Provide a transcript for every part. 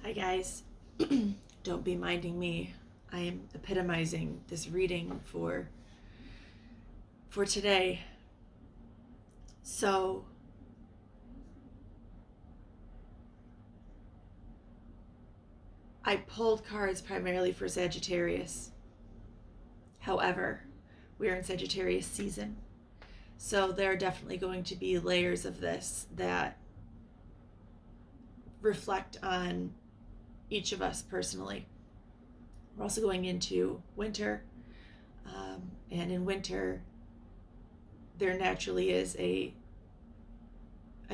Hi guys, don't be minding me. I am epitomizing this reading for today. So I pulled cards primarily for Sagittarius. However, we are in Sagittarius season. So there are definitely going to be layers of this that reflect on each of us personally. We're also going into winter, and in winter, there naturally is a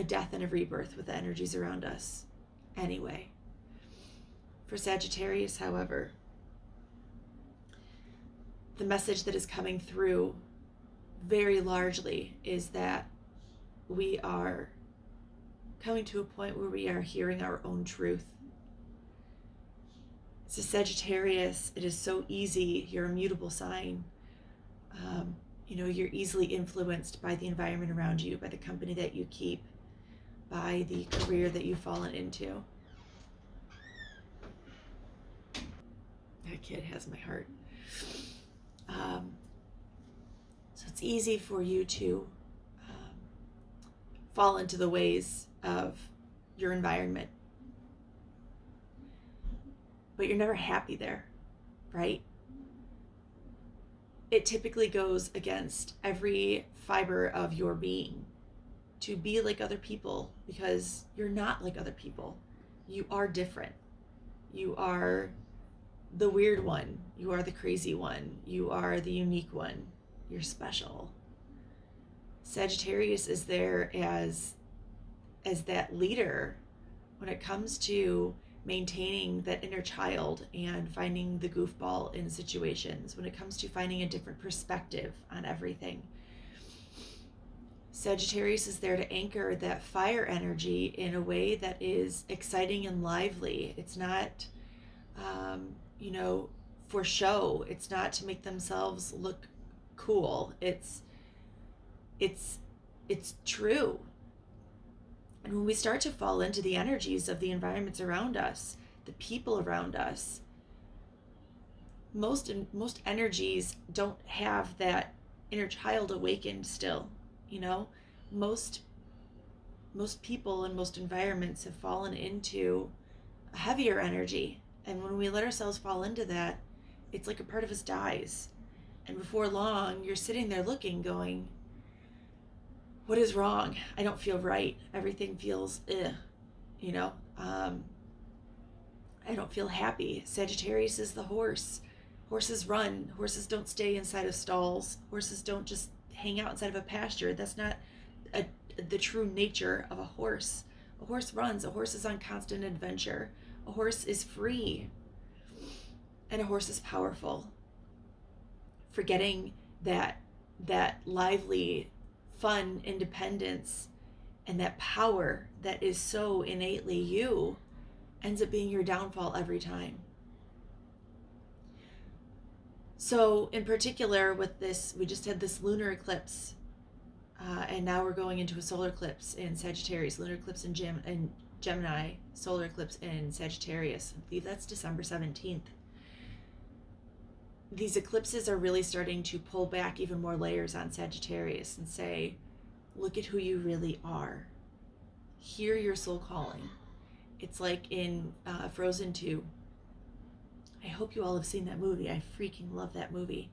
death and a rebirth with the energies around us. Anyway, for Sagittarius, however, the message that is coming through very largely is that we are coming to a point where we are hearing our own truth. So Sagittarius, it is so easy. You're a mutable sign. You're easily influenced by the environment around you, by the company that you keep, by the career that you've fallen into. That kid has my heart. So it's easy for you to fall into the ways of your environment. But you're never happy there, right? It typically goes against every fiber of your being to be like other people, because you're not like other people. You are different. You are the weird one. You are the crazy one. You are the unique one. You're special. Sagittarius is there as that leader when it comes to maintaining that inner child and finding the goofball in situations, when it comes to finding a different perspective on everything. Sagittarius is there to anchor that fire energy in a way that is exciting and lively. It's not, for show. It's not to make themselves look cool. It's true. And when we start to fall into the energies of the environments around us, the people around us, most energies don't have that inner child awakened still. Most people and most environments have fallen into a heavier energy. And when we let ourselves fall into that, it's like a part of us dies. And before long, you're sitting there looking, going, what is wrong? I don't feel right. Everything feels I don't feel happy. Sagittarius is the horse. Horses run. Horses don't stay inside of stalls. Horses don't just hang out inside of a pasture. That's not the true nature of a horse. A horse runs. A horse is on constant adventure. A horse is free. And a horse is powerful. Forgetting that lively, fun independence and that power that is so innately you ends up being your downfall every time. So in particular with this, we just had this lunar eclipse, and now we're going into a solar eclipse in Sagittarius, lunar eclipse in Gemini, solar eclipse in Sagittarius. I believe that's December 17th. These eclipses are really starting to pull back even more layers on Sagittarius and say, look at who you really are. Hear your soul calling. It's like in Frozen 2. I hope you all have seen that movie. I freaking love that movie.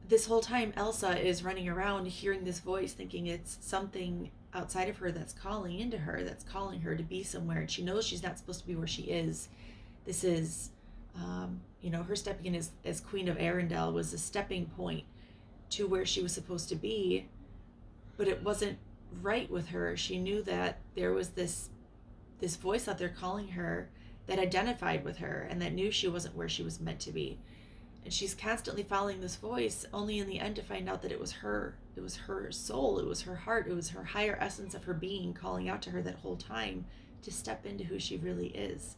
This whole time, Elsa is running around hearing this voice, thinking it's something outside of her that's calling into her, that's calling her to be somewhere. And she knows she's not supposed to be where she is. This is, her stepping in as Queen of Arendelle was a stepping point to where she was supposed to be, but it wasn't right with her. She knew that there was this voice out there calling her that identified with her and that knew she wasn't where she was meant to be. And she's constantly following this voice, only in the end to find out that it was her. It was her soul. It was her heart. It was her higher essence of her being calling out to her that whole time to step into who she really is.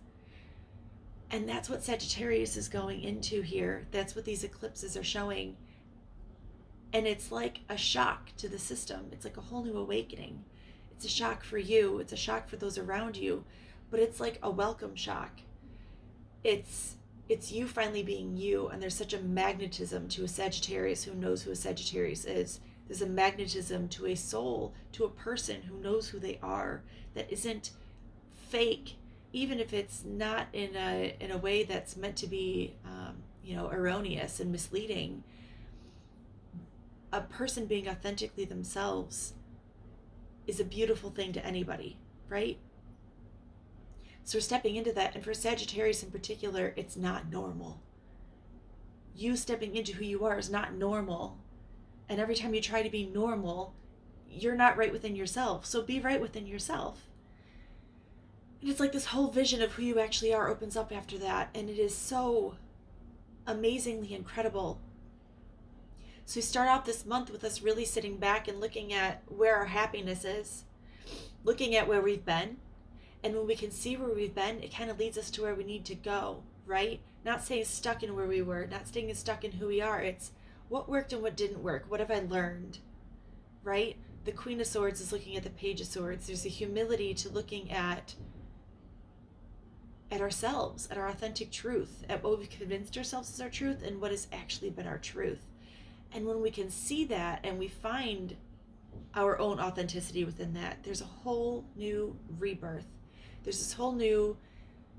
And that's what Sagittarius is going into here. That's what these eclipses are showing. And it's like a shock to the system. It's like a whole new awakening. It's a shock for you. It's a shock for those around you. but it's like a welcome shock. It's you finally being you, and there's such a magnetism to a Sagittarius who knows who a Sagittarius is. There's a magnetism to a soul, to a person who knows who they are, that isn't fake, even if it's not in a way that's meant to be erroneous and misleading. A person being authentically themselves is a beautiful thing to anybody, right? So we're stepping into that, and for Sagittarius in particular, it's not normal. You stepping into who you are is not normal. And every time you try to be normal, you're not right within yourself. So be right within yourself. And it's like this whole vision of who you actually are opens up after that. And it is so amazingly incredible. So we start off this month with us really sitting back and looking at where our happiness is, looking at where we've been. And when we can see where we've been, it kind of leads us to where we need to go, right? Not staying stuck in where we were, not staying stuck in who we are. It's what worked and what didn't work. What have I learned, right? The Queen of Swords is looking at the Page of Swords. There's a humility to looking at ourselves, at our authentic truth, at what we've convinced ourselves is our truth and what has actually been our truth. And when we can see that and we find our own authenticity within that, there's a whole new rebirth. There's this whole new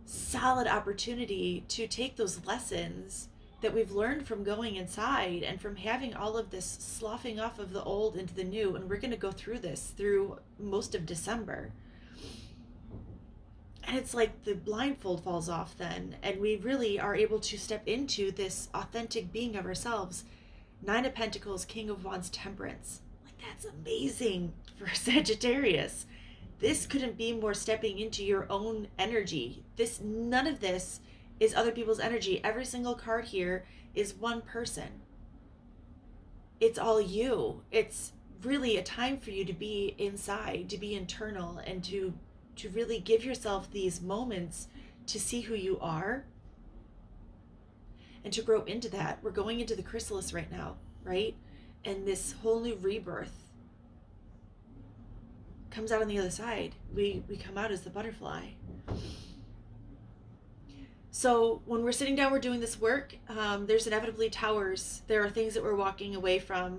solid opportunity to take those lessons that we've learned from going inside and from having all of this sloughing off of the old into the new. And we're going to go through this through most of December. And it's like the blindfold falls off then, and we really are able to step into this authentic being of ourselves. 9 of Pentacles, King of Wands, Temperance. Like, that's amazing for Sagittarius. This couldn't be more stepping into your own energy. None of this is other people's energy. Every single card here is one person. It's all you. It's really a time for you to be inside, to be internal, and to really give yourself these moments to see who you are and to grow into that. We're going into the chrysalis right now, right? And this whole new rebirth comes out on the other side. We come out as the butterfly. So when we're sitting down, we're doing this work, there's inevitably towers. There are things that we're walking away from.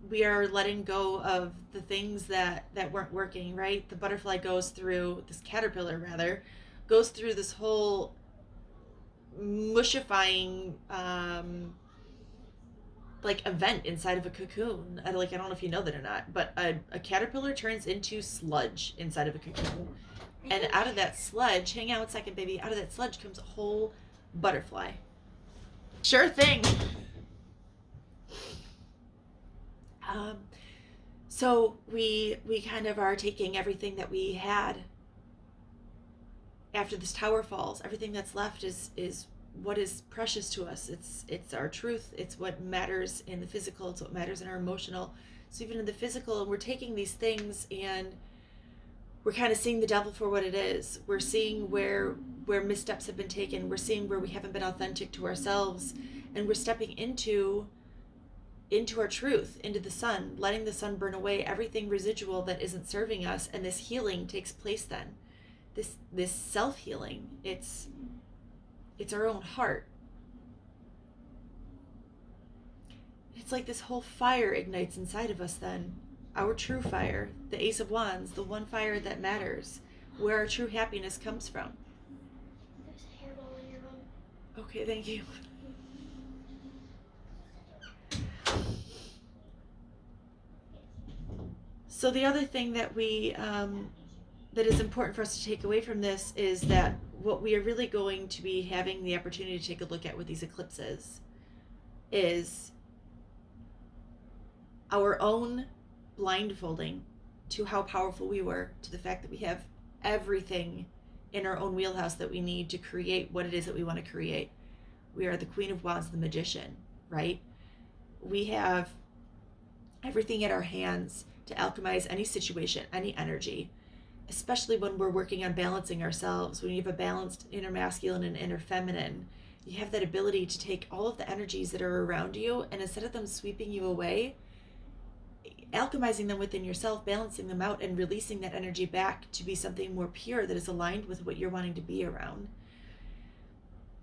We are letting go of the things that weren't working, right? The butterfly goes through, this caterpillar rather, goes through this whole mushifying event inside of a cocoon. I don't know if you know that or not, but a caterpillar turns into sludge inside of a cocoon. And out of that sludge, hang on 1 second, baby, out of that sludge comes a whole butterfly. Sure thing. So we kind of are taking everything that we had after this tower falls. Everything that's left is what is precious to us. It's our truth. It's what matters in the physical. It's what matters in our emotional. So even in the physical, we're taking these things and we're kind of seeing the devil for what it is. We're seeing where missteps have been taken. We're seeing where we haven't been authentic to ourselves, and we're stepping into our truth, into the sun, letting the sun burn away everything residual that isn't serving us. And this healing takes place then. This self-healing, it's our own heart. It's like this whole fire ignites inside of us then. Our true fire, the Ace of Wands, the one fire that matters, where our true happiness comes from. There's a hairball in your room. Okay, thank you. So the other thing that that is important for us to take away from this is that what we are really going to be having the opportunity to take a look at with these eclipses is our own blindfolding to how powerful we were, to the fact that we have everything in our own wheelhouse that we need to create what it is that we want to create. We are the Queen of Wands, the magician, right? We have everything at our hands to alchemize any situation, any energy, especially when we're working on balancing ourselves. When you have a balanced inner masculine and inner feminine, you have that ability to take all of the energies that are around you, and instead of them sweeping you away, alchemizing them within yourself, balancing them out, and releasing that energy back to be something more pure that is aligned with what you're wanting to be around.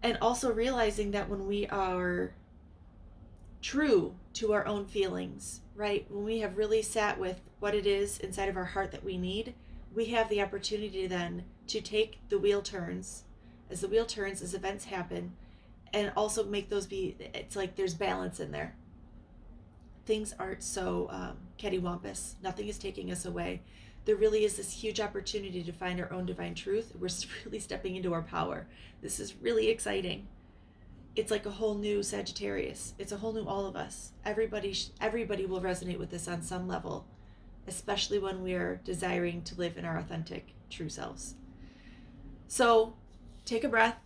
And also realizing that when we are true to our own feelings, right? When we have really sat with what it is inside of our heart that we need, we have the opportunity then to take the wheel turns, as the wheel turns, as events happen, and also make those be, it's like there's balance in there. Things aren't so cattywampus. Nothing is taking us away. There really is this huge opportunity to find our own divine truth. We're really stepping into our power. This is really exciting. It's like a whole new Sagittarius. It's a whole new all of us. Everybody will resonate with this on some level, especially when we're desiring to live in our authentic, true selves. So take a breath.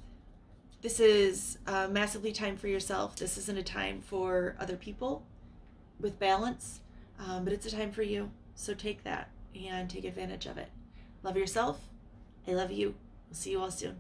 This is massively time for yourself. This isn't a time for other people with balance, but it's a time for you. So take that and take advantage of it. Love yourself. I love you. We'll see you all soon.